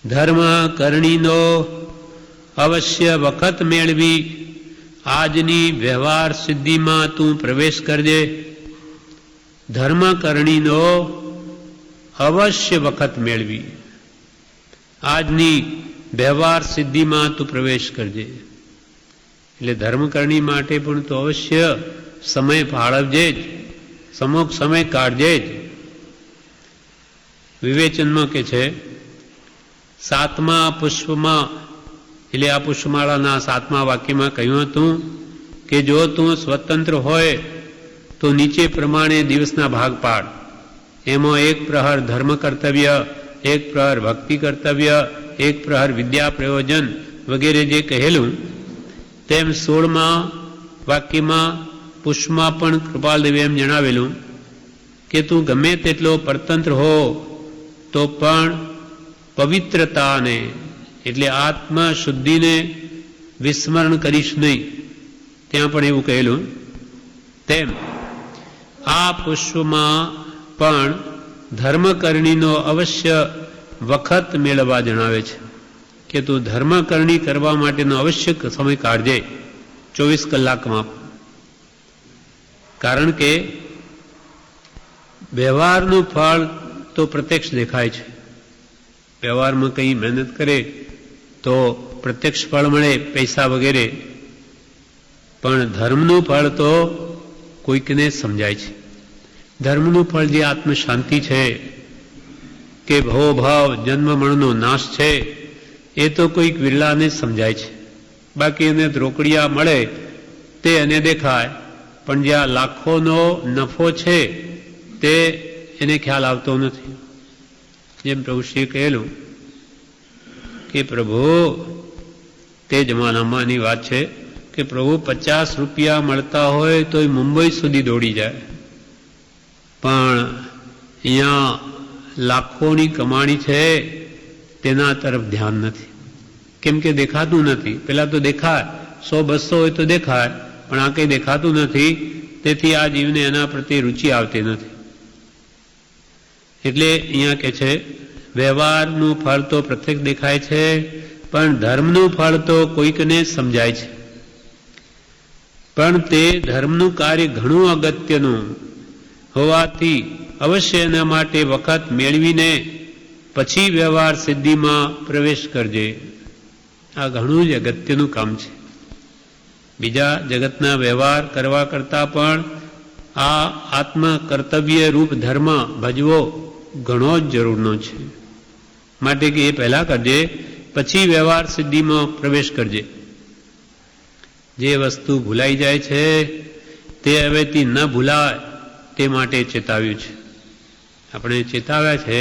ધર્મ કરણીનો અવશ્ય વખત મેળવી આજની વ્યવહાર સિદ્ધિમાં તું પ્રવેશ કરજે. ધર્મ કરણીનો અવશ્ય વખત મેળવી આજની વ્યવહાર સિદ્ધિમાં તું પ્રવેશ કરજે. એટલે ધર્મકરણી માટે પણ તો અવશ્ય સમય ફાળવજે જ, સમોક સમય કાઢજે જ. વિવેચનમાં કે છે, સાતમા પુષ્પમાં એટલે આ પુષ્પમાળાના 7મા વાક્યમાં કહ્યું હતું કે જો તું સ્વતંત્ર હોય તો નીચે પ્રમાણે દિવસના ભાગ પાડ. એમાં 1 પ્રહર ધર્મ કર્તવ્ય, 1 પ્રહર ભક્તિ કર્તવ્ય, 1 પ્રહર વિદ્યા પ્રયોજન વગેરે જે કહેલું તેમ 16મા વાક્યમાં પુષ્પમાં પણ કૃપાલદેવે એમ જણાવેલું કે તું ગમે તેટલો પરતંત્ર હો તો પણ પવિત્રતાને એટલે આત્મશુદ્ધિને વિસ્મરણ કરીશ નહીં. ત્યાં પણ એવું કહેલું. તેમ આ પુષ્પમાં પણ ધર્મકરણીનો અવશ્ય વખત મેળવવા જણાવે છે કે તું ધર્મકરણી કરવા માટેનો અવશ્ય સમય કાઢજે 24 કલાકમાં. કારણ કે વ્યવહારનું ફળ તો પ્રત્યક્ષ દેખાય છે. વ્યવહારમાં કંઈ મહેનત કરે તો પ્રત્યક્ષ ફળ મળે, પૈસા વગેરે. પણ ધર્મનું ફળ તો કોઈકને સમજાય છે. ધર્મનું ફળ જે આત્મશાંતિ છે કે ભવભાવ જન્મ મરણનો નાશ છે એ તો કોઈક વિરલાને સમજાય છે. બાકી એને રોકડિયા મળે તે એને દેખાય, પણ જે આ લાખોનો નફો છે તે એને ખ્યાલ આવતો નથી. જેમ પ્રભુશ્રીએ કહેલું કે પ્રભુ તે જમાનામાંની વાત છે કે પ્રભુ 50 રૂપિયા મળતા હોય તો મુંબઈ સુધી દોડી જાય, પણ અહીંયા લાખોની કમાણી છે તેના તરફ ધ્યાન નથી. કેમ કે દેખાતું નથી. પેલા તો દેખાય, 100-200 હોય તો દેખાય, પણ આ કંઈ દેખાતું નથી. તેથી આ જીવને એના પ્રત્યે રુચિ આવતી નથી. એટલે અહીંયા કે છે વ્યવહારનું ફળ તો પ્રત્યક્ષ દેખાય છે, પણ ધર્મનું ફળ તો કોઈકને સમજાય છે. પણ તે ધર્મનું કાર્ય ઘણું અગત્યનું હોવાથી અવશ્ય એના માટે વખત મેળવીને પછી વ્યવહાર સિદ્ધિમાં પ્રવેશ કરજે. આ ઘણું જ અગત્યનું કામ છે. બીજા જગતના વ્યવહાર કરવા કરતાં પણ આ આત્મ કર્તવ્ય રૂપ ધર્મ ભજવો ઘણો જ જરૂરનો છે. માટે કે એ પહેલા કરજે, પછી વ્યવહાર સિદ્ધિમાં પ્રવેશ કરજે. જે વસ્તુ ભૂલાઈ જાય છે તે હવેથી ન ભૂલાય તે માટે ચેતાવ્યું છે. આપણે ચેતાવ્યા છે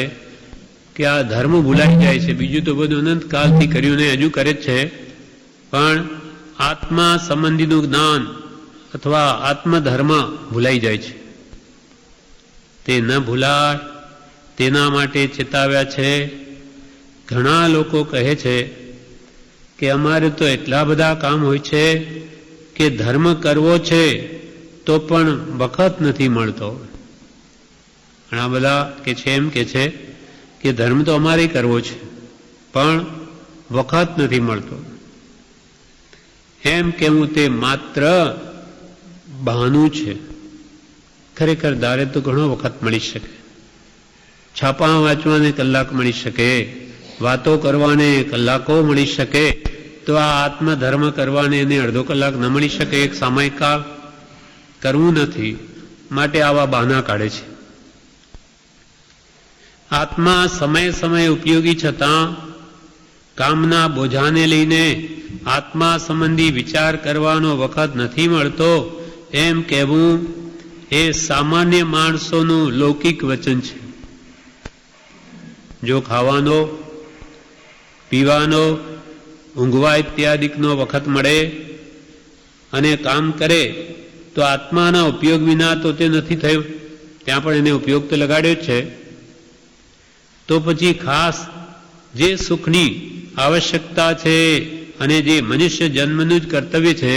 કે આ ધર્મ ભૂલાઈ જાય છે, બીજું તો બધું અનંતકાલથી કર્યું ને હજુ કરે જ છે, પણ આત્મા સંબંધીનું જ્ઞાન અથવા આત્મધર્મ ભૂલાઈ જાય છે. તે ન ભૂલાય તેના માટે ચેતાવ્યા છે. ઘણા લોકો કહે છે કે અમારે તો એટલા બધા કામ હોય છે કે ધર્મ કરવો છે તો પણ વખત નથી મળતો. ઘણા બધા કે છે એમ કે છે કે ધર્મ તો અમારે કરવો છે પણ વખત નથી મળતો. એમ કહેવું તે માત્ર બહાનું છે. ખરેખર ધારે તો ઘણો વખત મળી શકે. છાપા વાંચવાને કલાક મળી શકે, વાતો કરવાને કલાકો મળી શકે, તો આ આત્મધર્મ કરવાને એને અડધો કલાક ન મળી શકે? એક સામયિક કાળ કરવું નથી માટે આવા બહાના કાઢે છે. આત્મા સમય સમય ઉપયોગી છતાં કામના બોજાને લઈને આત્મા સંબંધી વિચાર કરવાનો વખત નથી મળતો એમ કહેવું એ સામાન્ય માણસોનું લૌકિક વચન છે. જો ખાવાનો, પીવાનો, ઊંઘવા ઇત્યાદિકનો વખત મળે અને કામ કરે તો આત્માના ઉપયોગ વિના તો તે નથી થયું. ત્યાં પણ એને ઉપયોગ તો લગાડ્યો જ છે. તો પછી ખાસ જે સુખની આવશ્યકતા છે અને જે મનુષ્ય જન્મનું જ કર્તવ્ય છે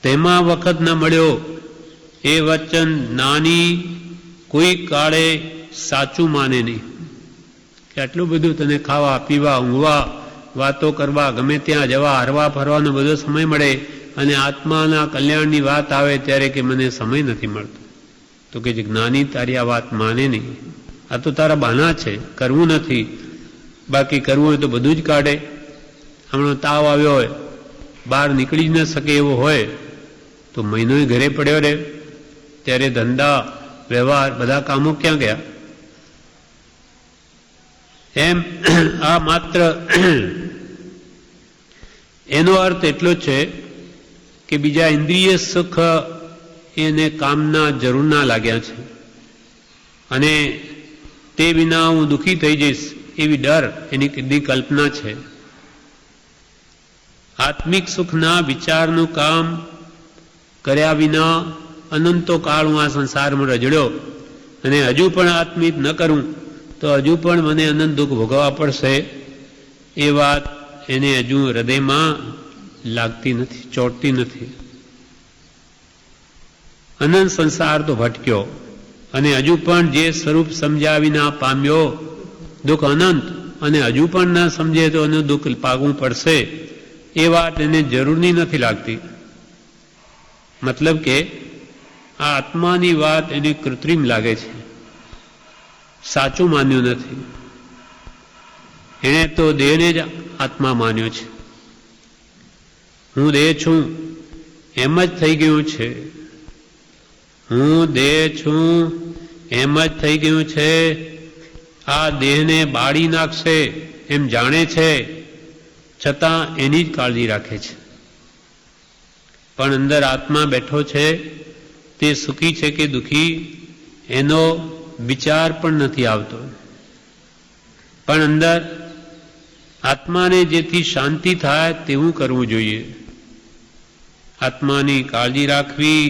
તેમાં વખત ન મળ્યો એ વચન નાની કોઈ કાળે સાચું માને નહીં. કે કે આટલું બધું તને ખાવા પીવા ઊંઘવા વાતો કરવા ગમે ત્યાં જવા હરવા ફરવાનો બધો સમય મળે અને આત્માના કલ્યાણની વાત આવે ત્યારે કે મને સમય નથી મળતો. તો કે જ્ઞાની તારી આ વાત માને નહીં. આ તો તારા બહાના છે, કરવું નથી. બાકી કરવું હોય તો બધું જ કાઢે. હમણાં તાવ આવ્યો હોય, બહાર નીકળી જ ન શકે એવો હોય તો મહિનો ઘરે પડ્યો રહે. ત્યારે ધંધા વ્યવહાર બધા કામો ક્યાં ગયા? એમ આ માત્ર એનો અર્થ એટલો જ છે કે બીજા ઇન્દ્રિય સુખ એને કામના જરૂરના લાગ્યા છે અને તે વિના હું દુઃખી થઈ જઈશ એવી ડર એની કીધી કલ્પના છે. આત્મિક સુખના વિચારનું કામ કર્યા વિના અનંતો કાળ હું આ સંસારમાં રજડ્યો અને હજુ પણ આત્મિક ન કરું તો હજુ પણ મને અનંત દુઃખ ભોગવવા પડશે. એ વાત એને હજુ હૃદયમાં લાગતી નથી, ચોંટતી નથી. અનંત સંસાર તો ભટક્યો અને હજુ પણ જે સ્વરૂપ સમજ્યા વિના પામ્યો દુઃખ અનંત અને હજુ પણ ન સમજે તો એનું દુઃખ પાગવું પડશે એ વાત એને જરૂરની નથી લાગતી. મતલબ કે આ આત્માની વાત એને કૃત્રિમ લાગે છે, સાચું માન્યું નથી. એણે તો દેહને જ આત્મા માન્યો છે. હું દેહ છું એમ જ થઈ ગયું છે. હું દેહ છું એમ જ થઈ ગયું છે. આ દેહને બાળી નાખશે એમ જાણે છે, છતાં એની જ કાળજી રાખે છે. પણ અંદર આત્મા બેઠો છે તે સુખી છે કે દુઃખી એનો વિચાર પણ નથી આવતો. પણ અંદર આત્માને જેથી શાંતિ થાય તેવું કરવું જોઈએ. આત્માની કાળજી રાખવી,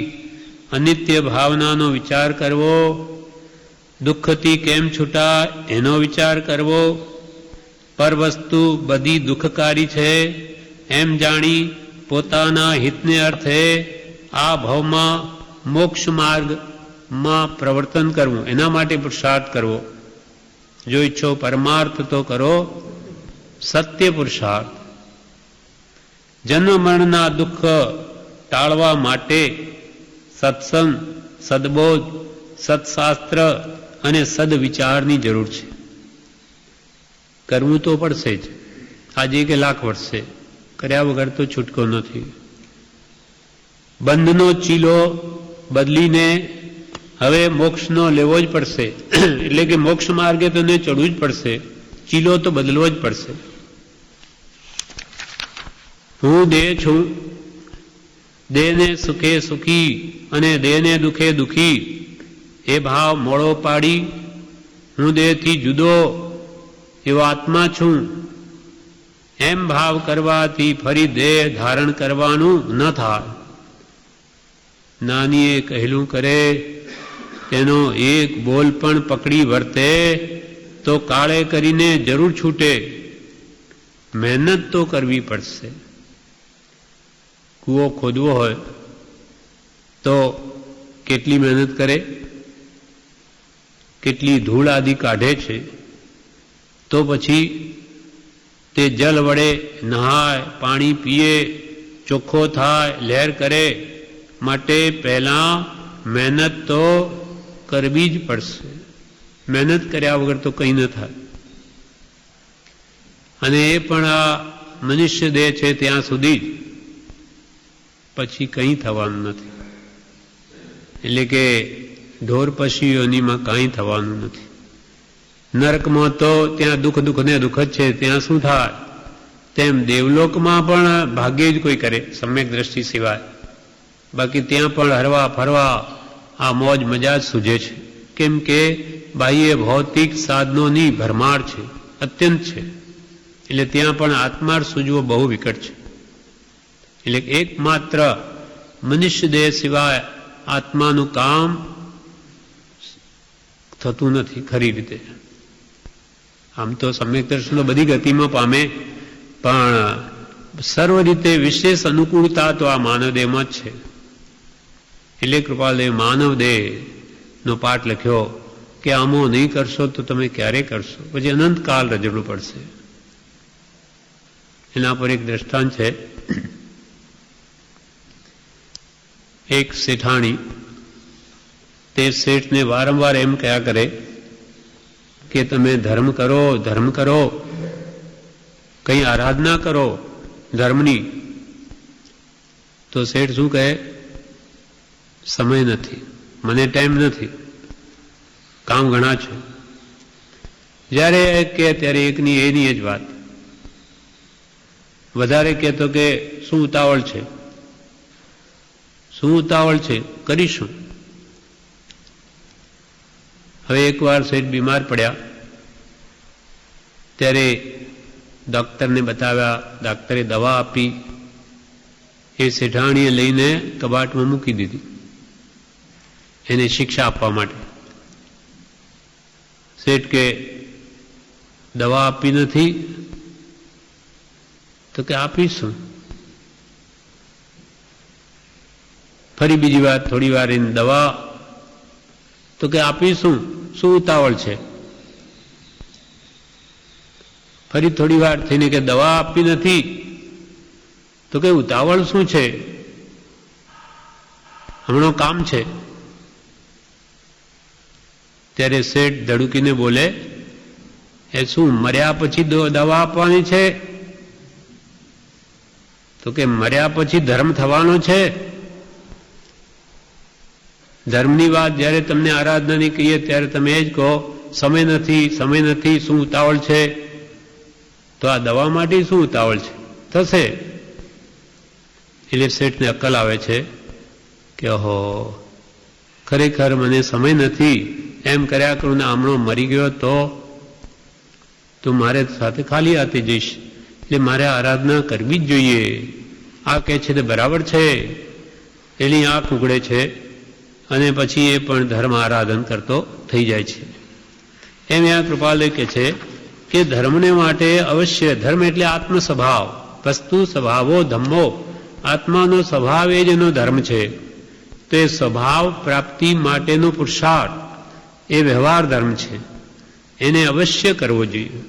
અનિત્ય ભાવનાનો વિચાર કરવો, દુઃખથી કેમ છૂટા એનો વિચાર કરવો, પર વસ્તુ બધી દુઃખકારી છે એમ જાણી પોતાના હિતને અર્થે આ ભાવમાં મોક્ષ માર્ગમાં પ્રવર્તન કરવું, એના માટે પુરુષાર્થ કરવો. જો ઈચ્છો પરમાર્થ તો કરો સત્ય પુરુષાર્થ. જન્મ મરણના દુઃખ ટાળવા માટે સત્સંગ, સદબોધ, સત્શાસ્ત્ર અને સદવિચારની જરૂર છે. કરવું તો પડશે જ, આજે કે લાખ વર્ષે કર્યા વગર તો છૂટકો નથી. બંધનો ચીલો બદલીને હવે મોક્ષનો લેવો જ પડશે. એટલે કે મોક્ષ માર્ગે તો ને ચડવું જ પડશે, ચીલો તો બદલવો જ પડશે. હું દેહ છું, દેહને સુખે સુખી અને દેહને દુઃખે દુઃખી એ ભાવ મોડો પાડી હું દેહથી જુદો એવો આત્મા છું એમ ભાવ કરવાથી ફરી દેહ ધારણ કરવાનું ન થાય. નાનીએ કહેલું કરે તેનો એક બોલ પણ પકડી વર્તે તો કાળે કરીને જરૂર છૂટે. મહેનત તો કરવી પડશે. કૂવો ખોદવો હોય તો કેટલી મહેનત કરે, કેટલી ધૂળ આદિ કાઢે છે, તો પછી તે જલ વડે નહાય, પાણી પીએ, ચોખ્ખો થાય, લહેર કરે, માટે પહેલા મહેનત તો કરવી જ પડશે. મહેનત કર્યા વગર તો કંઈ ન થાય. અને એ પણ આ મનુષ્ય દેહ છે ત્યાં સુધી જ, પછી કંઈ થવાનું નથી. એટલે કે ઢોર પશુઓનીમાં કાંઈ થવાનું નથી. નરકમાં તો ત્યાં દુઃખ દુઃખ ને દુઃખ જ છે, ત્યાં શું થાય? તેમ દેવલોકમાં પણ ભાગ્યે જ કોઈ કરે સમ્યક દ્રષ્ટિ સિવાય. બાકી ત્યાં પણ હરવા ફરવા આ મોજ મજા જ સૂજે છે. કેમ કે બાહ્ય ભૌતિક સાધનોની ભરમાર છે, અત્યંત છે. એટલે ત્યાં પણ આત્માર સૂજવો બહુ વિકટ છે. એટલે એકમાત્ર મનુષ્ય દેહ સિવાય આત્માનું કામ થતું નથી ખરી રીતે. આમ તો સમ્યક દર્શનો બધી ગતિમાં પામે, પણ સર્વ રીતે વિશેષ અનુકૂળતા તો આ માનવદેહમાં જ છે. એટલે કૃપાલદેવ માનવદેહનો પાઠ લખ્યો કે આમો નહીં કરશો તો તમે ક્યારે કરશો, પછી અનંતકાલ રજડવું પડશે. એના પર એક દ્રષ્ટાંત છે. એક શેઠાણી તે શેઠને વારંવાર એમ કહ્યા કરે કે તમે ધર્મ કરો, ધર્મ કરો, કંઈ આરાધના કરો ધર્મની. તો શેઠ શું કહે? સમય નથી, મને ટાઈમ નથી, કામ ઘણા છે. જ્યારે કે ત્યારે એકની એની જ વાત. વધારે કહેતો કે શું ઉતાવળ છે, શું ઉતાવળ છે, કરીશું. હવે એકવાર શેઠ બીમાર પડ્યા ત્યારે ડૉક્ટરને બતાવ્યા. ડૉક્ટરે દવા આપી, એ શેઠાણીએ લઈને કબાટમાં મૂકી દીધી એને શિક્ષા આપવા માટે. શેઠ કે દવા આપી નથી? તો કે આપીશું. ફરી બીજી વાર થોડી વાર એની દવા, તો કે આપીશું, શું ઉતાવળ છે? ફરી થોડી વાર થઈને કે દવા આપી નથી? તો કે ઉતાવળ શું છે, હમણાં કામ છે. ત્યારે શેઠ ધડુકીને બોલે, એ શું મર્યા પછી દવા આપવાની છે? તો કે મર્યા પછી ધર્મ થવાનો છે. ધર્મની વાત જ્યારે તમને આરાધનાની કહીએ ત્યારે તમે એ જ કહો સમય નથી, સમય નથી, શું ઉતાવળ છે? તો આ દવા માટે શું ઉતાવળ છે? થશે. એટલે શેઠને અક્કલ આવે છે કે ઓહો, ખરેખર મને સમય નથી એમ કર્યા કરું ને હમણો મરી ગયો તો મારે સાથે ખાલી હાથે જઈશ. એટલે મારે આરાધના કરવી જ જોઈએ. આ કહે છે તે બરાબર છે. એની આંખ ઉઘડે છે અને પછી એ પણ ધર્મ આરાધન કરતો થઈ જાય છે. એમ આ કૃપાલય કહે છે કે ધર્મને માટે અવશ્ય, ધર્મ એટલે આત્મ સ્વભાવ, વસ્તુ સ્વભાવો ધમ્મો, આત્માનો સ્વભાવ એ જ એનો ધર્મ છે. તો એ સ્વભાવ પ્રાપ્તિ માટેનો પુરુષાર્થ એ વ્યવહાર ધર્મ છે. એને અવશ્ય કરવો જોઈએ.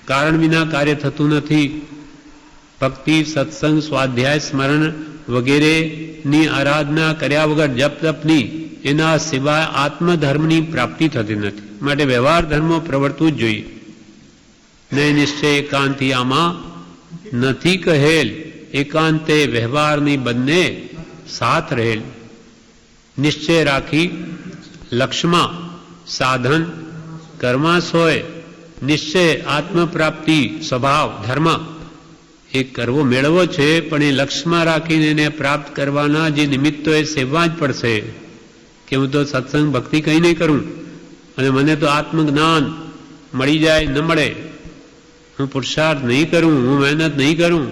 કારણ વિના કાર્ય થતું નથી. ભક્તિ, સત્સંગ, સ્વાધ્યાય, સ્મરણ વગેરેની આરાધના કર્યા વગર, જપ તપની, એના સિવાય આત્મધર્મની પ્રાપ્તિ થતી નથી. માટે વ્યવહાર ધર્મો પ્રવર્તવું જ જોઈએ. ને નિશ્ચય એકાંતિ આમાં નથી કહેલ, એકાંતે વ્યવહારની બંને સાથ રહેલ. નિશ્ચય રાખી લક્ષ્યમાં સાધન કર્માશોય, નિશ્ચય આત્મપ્રાપ્તિ સ્વભાવ ધર્મ એ કરવો મેળવો છે, પણ એ લક્ષ્યમાં રાખીને એને પ્રાપ્ત કરવાના જે નિમિત્તો એ સેવવા જ પડશે. કે હું તો સત્સંગ ભક્તિ કંઈ નહીં કરું અને મને તો આત્મજ્ઞાન મળી જાય ન મળે, હું પુરુષાર્થ નહીં કરું, હું મહેનત નહીં કરું,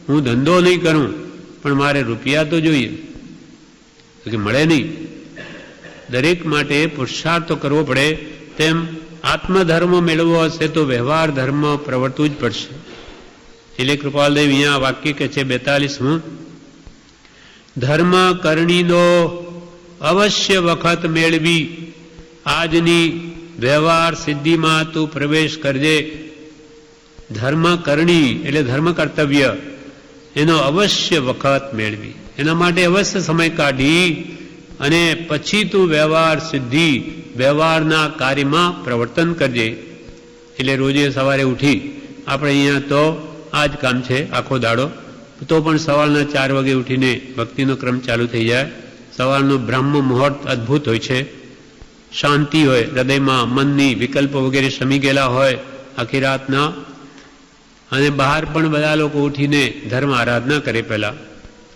હું ધંધો નહીં કરું, પણ મારે રૂપિયા તો જોઈએ, કે મળે નહીં. દરેક માટે પુરુષાર્થ તો કરવો પડે. તેમ આત્મધર્મ મેળવવો હશે તો વ્યવહાર ધર્મ પ્રવર્તવું જ પડશે. એટલે કૃપાલદેવ અહીંયા વાક્ય કે છે 42મું, ધર્મ કરણીનો અવશ્ય વખત મેળવી, આજની વ્યવહાર સિદ્ધિમાં તું પ્રવેશ કરજે. ધર્મ કરણી એટલે ધર્મ કર્તવ્ય, એનો અવશ્ય વખત મેળવી, એના માટે અવશ્ય સમય કાઢી અને પછી તું વ્યવહાર સિદ્ધિ, વ્યવહારના કાર્યમાં પ્રવર્તન કરજે. એટલે રોજે સવારે ઉઠી, આપણે અહીંયા તો આ જ કામ છે આખો દાડો, તો પણ સવારના 4 વાગે ઉઠીને ભક્તિનો ક્રમ ચાલુ થઈ જાય. સવારનો બ્રહ્મ મુહૂર્ત અદ્ભુત હોય છે. શાંતિ હોય હૃદયમાં, મનની વિકલ્પો વગેરે શમી ગયેલા હોય આખી રાતના. અને બહાર પણ બધા લોકો ઉઠીને ધર્મ આરાધના કરે. પહેલાં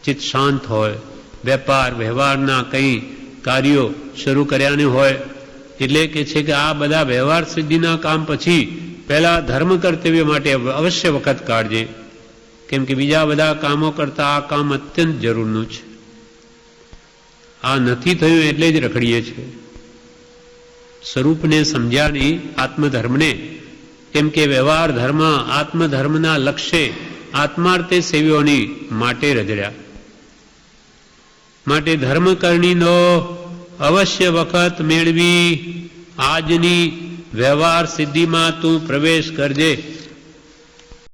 ચિત્ત શાંત હોય, વેપાર વ્યવહારના કંઈ કાર્યો શરૂ કર્યાને હોય. એટલે કે છે કે આ બધા વ્યવહાર સિદ્ધિના કામ પછી પહેલાં ધર્મ કર્તવ્ય માટે અવશ્ય વખત કાઢજે. કેમ કે બીજા બધા કામો કરતાં આ કામ અત્યંત જરૂરનું છે. આ નથી થયું એટલે જ રખડીએ છીએ. સ્વરૂપને સમજ્યા નહીં, આત્મધર્મને. કેમ કે વ્યવહાર ધર્મ આત્મધર્મના લક્ષ્ય આત્માર્થે સેવ્યોની માટે રજડ્યા. માટે ધર્મકરણીનો અવશ્ય વખત મેળવી, આજની વ્યવહાર સિદ્ધિમાં તું પ્રવેશ કરજે.